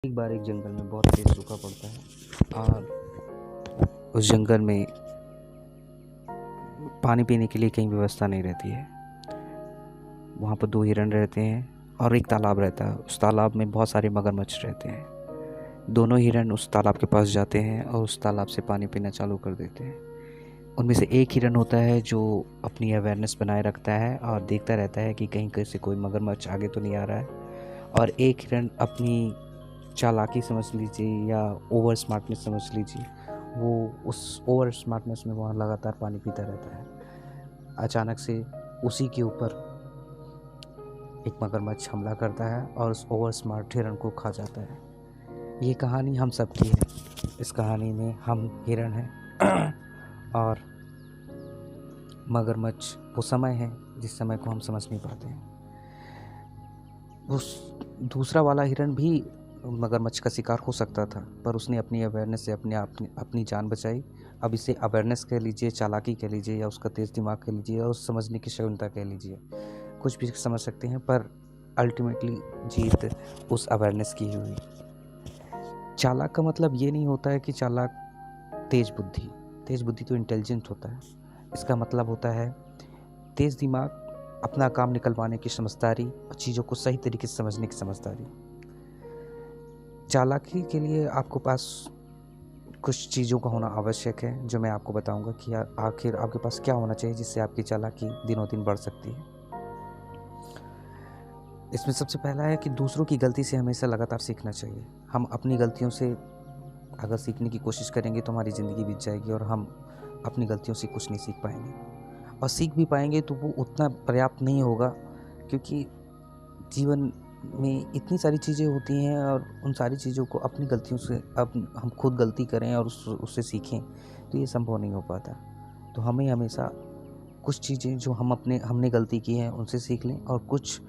एक बार एक जंगल में बहुत तेज सूखा पड़ता है और उस जंगल में पानी पीने के लिए कहीं व्यवस्था नहीं रहती है। वहाँ पर 2 हिरण रहते हैं और एक तालाब रहता है। उस तालाब में बहुत सारे मगरमच्छ रहते हैं। दोनों हिरण उस तालाब के पास जाते हैं और उस तालाब से पानी पीना चालू कर देते हैं। उनमें से एक हिरण होता है जो अपनी अवेयरनेस बनाए रखता है और देखता रहता है कि कहीं से कोई मगरमच्छ आगे तो नहीं आ रहा है, और एक हिरण अपनी चालाकी समझ लीजिए या ओवर स्मार्टनेस समझ लीजिए, वो उस ओवर स्मार्टनेस में वहाँ लगातार पानी पीता रहता है। अचानक से उसी के ऊपर एक मगरमच्छ हमला करता है और उस ओवर स्मार्ट हिरण को खा जाता है। ये कहानी हम सब की है। इस कहानी में हम हिरण हैं और मगरमच्छ वो समय है जिस समय को हम समझ नहीं पाते हैं। उस दूसरा वाला हिरण भी मगरमच्छ का शिकार हो सकता था, पर उसने अपनी अवेयरनेस से अपनी जान बचाई। अब इसे अवेयरनेस कह लीजिए, चालाकी कह लीजिए, या उसका तेज़ दिमाग कह लीजिए, या उस समझने की क्षमता कह लीजिए, कुछ भी समझ सकते हैं, पर अल्टीमेटली जीत उस अवेयरनेस की हुई। चालाक का मतलब ये नहीं होता है कि चालाक तेज़ बुद्धि तो इंटेलिजेंट होता है। इसका मतलब होता है तेज़ दिमाग, अपना काम निकलवाने की समझदारी और चीज़ों को सही तरीके से समझने की समझदारी। चालाकी के लिए आपको पास कुछ चीज़ों का होना आवश्यक है, जो मैं आपको बताऊंगा कि आखिर आपके पास क्या होना चाहिए जिससे आपकी चालाकी दिनों दिन बढ़ सकती है। इसमें सबसे पहला है कि दूसरों की गलती से हमेशा लगातार सीखना चाहिए। हम अपनी गलतियों से अगर सीखने की कोशिश करेंगे तो हमारी ज़िंदगी बीत जाएगी और हम अपनी गलतियों से कुछ नहीं सीख पाएंगे, और सीख भी पाएंगे तो वो उतना पर्याप्त नहीं होगा, क्योंकि जीवन में इतनी सारी चीज़ें होती हैं और उन सारी चीज़ों को अपनी गलतियों से अब हम खुद गलती करें और उससे सीखें तो ये संभव नहीं हो पाता। तो हमें हमेशा कुछ चीज़ें जो हमने गलती की है उनसे सीख लें, और कुछ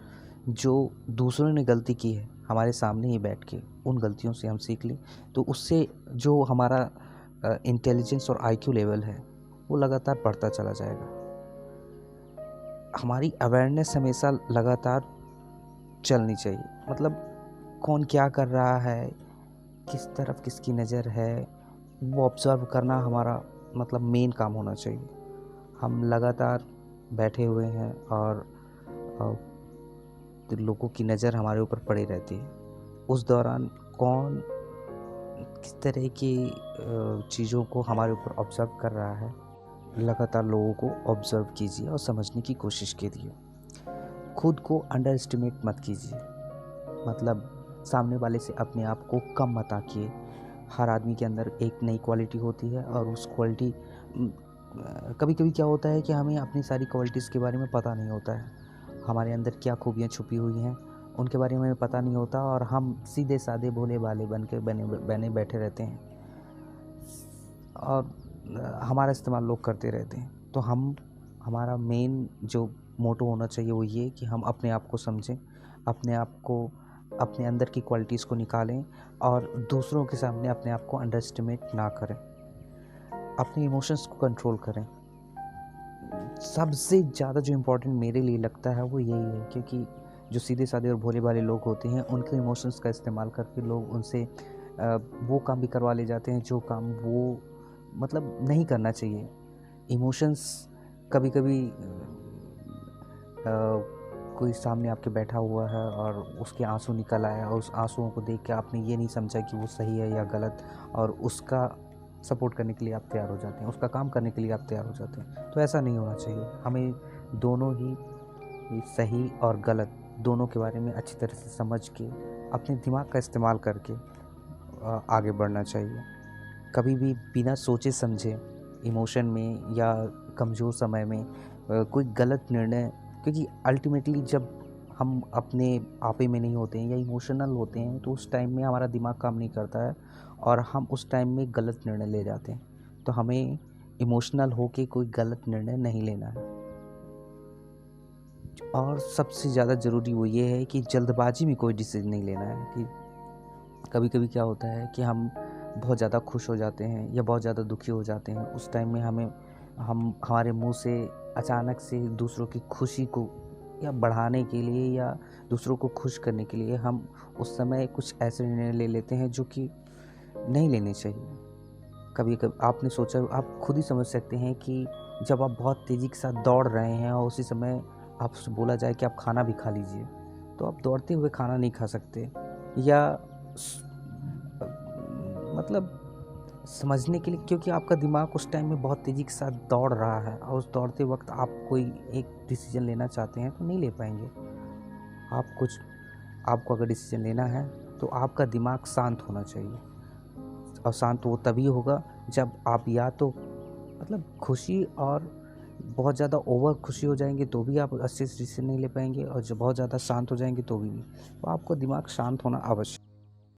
जो दूसरों ने गलती की है हमारे सामने ही बैठ के उन गलतियों से हम सीख लें, तो उससे जो हमारा इंटेलिजेंस और आईक्यू लेवल है वो लगातार बढ़ता चला जाएगा। हमारी अवेयरनेस हमेशा लगातार चलनी चाहिए। मतलब कौन क्या कर रहा है, किस तरफ किसकी नज़र है, वो ऑब्ज़र्व करना हमारा मतलब मेन काम होना चाहिए। हम लगातार बैठे हुए हैं और लोगों की नज़र हमारे ऊपर पड़ी रहती है। उस दौरान कौन किस तरह की चीज़ों को हमारे ऊपर ऑब्ज़र्व कर रहा है, लगातार लोगों को ऑब्ज़र्व कीजिए और समझने की कोशिश कीजिए। खुद को अंडर एस्टिमेट मत कीजिए, मतलब सामने वाले से अपने आप को कम मत आंकिए। हर आदमी के अंदर एक नई क्वालिटी होती है, और उस क्वालिटी कभी कभी क्या होता है कि हमें अपनी सारी क्वालिटीज़ के बारे में पता नहीं होता है। हमारे अंदर क्या खूबियाँ छुपी हुई हैं उनके बारे में हमें पता नहीं होता, और हम सीधे साधे भोले भाले बन के बने बैठे रहते हैं और हमारा इस्तेमाल लोग करते रहते हैं। तो हमारा मेन जो मोटो होना चाहिए वो ये कि हम अपने आप को समझें, अपने आप को, अपने अंदर की क्वालिटीज़ को निकालें, और दूसरों के सामने अपने आप को अंडर एस्टिमेट ना करें। अपने इमोशंस को कंट्रोल करें। सबसे ज़्यादा जो इम्पोर्टेंट मेरे लिए लगता है वो यही है, क्योंकि जो सीधे साधे और भोले भाले लोग होते हैं उनके इमोशंस का इस्तेमाल करके लोग उनसे वो काम भी करवा ले जाते हैं जो काम वो मतलब नहीं करना चाहिए। इमोशंस कभी कभी कोई सामने आपके बैठा हुआ है और उसके आंसू निकल आए, और उस आंसुओं को देख के आपने ये नहीं समझा कि वो सही है या गलत, और उसका सपोर्ट करने के लिए आप तैयार हो जाते हैं, उसका काम करने के लिए आप तैयार हो जाते हैं। तो ऐसा नहीं होना चाहिए। हमें दोनों ही सही और गलत दोनों के बारे में अच्छी तरह से समझ के अपने दिमाग का इस्तेमाल करके आगे बढ़ना चाहिए। कभी भी बिना सोचे समझे इमोशन में या कमज़ोर समय में कोई गलत निर्णय, क्योंकि अल्टीमेटली जब हम अपने आपे में नहीं होते हैं या इमोशनल होते हैं तो उस टाइम में हमारा दिमाग काम नहीं करता है और हम उस टाइम में गलत निर्णय ले जाते हैं। तो हमें इमोशनल होके कोई गलत निर्णय नहीं लेना है। और सबसे ज़्यादा ज़रूरी वो ये है कि जल्दबाजी में कोई डिसीजन नहीं लेना है। कि कभी कभी क्या होता है कि हम बहुत ज़्यादा खुश हो जाते हैं या बहुत ज़्यादा दुखी हो जाते हैं, उस टाइम में हमारे मुंह से अचानक से दूसरों की खुशी को या बढ़ाने के लिए या दूसरों को खुश करने के लिए हम उस समय कुछ ऐसे निर्णय ले लेते हैं जो कि नहीं लेने चाहिए। कभी-कभी आपने सोचा, आप खुद ही समझ सकते हैं कि जब आप बहुत तेज़ी के साथ दौड़ रहे हैं और उसी समय आपसे बोला जाए कि आप खाना भी खा लीजिए, तो आप दौड़ते हुए खाना नहीं खा सकते। या स मतलब समझने के लिए, क्योंकि आपका दिमाग उस टाइम में बहुत तेज़ी के साथ दौड़ रहा है और उस दौड़ते वक़्त आप कोई एक डिसीज़न लेना चाहते हैं तो नहीं ले पाएँगे। आपको अगर डिसीज़न लेना है तो आपका दिमाग शांत होना चाहिए, और शांत वो तभी होगा जब आप या तो खुशी और बहुत ज़्यादा ओवर खुशी हो जाएँगे तो भी आप अच्छे से डिसीज़न नहीं ले पाएँगे, और जब बहुत ज़्यादा शांत हो जाएँगे तो भी नहीं। तो आपको दिमाग शांत होना आवश्यक